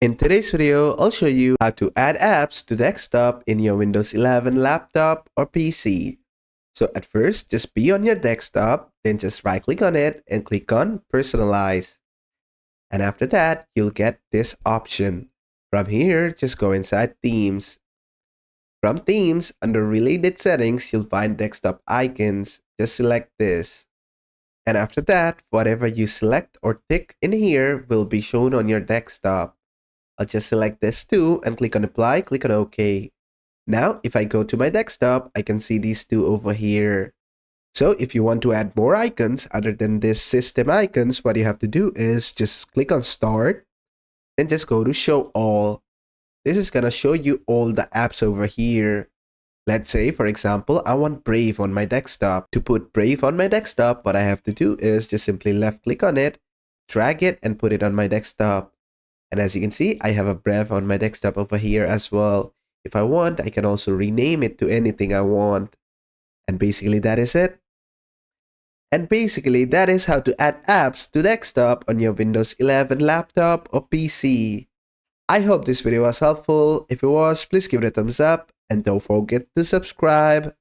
In today's video, I'll show you how to add apps to desktop in your Windows 11 laptop or PC. So at first, just be on your desktop, then just right click on it and click on Personalize. And after that, you'll get this option. From here, just go inside Themes. From Themes, under Related Settings, you'll find Desktop Icons. Just select this. And after that, whatever you select or tick in here will be shown on your desktop. I'll just select this too and click on apply, click on OK. Now, if I go to my desktop, I can see these two over here. So if you want to add more icons other than this system icons, what you have to do is just click on start and just go to show all. This is gonna show you all the apps over here. Let's say, for example, I want Brave on my desktop. To put Brave on my desktop, what I have to do is just simply left click on it, drag it and put it on my desktop. And as you can see, I have a Brave on my desktop over here as well. If I want, I can also rename it to anything I want. And basically that is it. And basically that is how to add apps to desktop on your Windows 11 laptop or PC. I hope this video was helpful. If it was, please give it a thumbs up and don't forget to subscribe.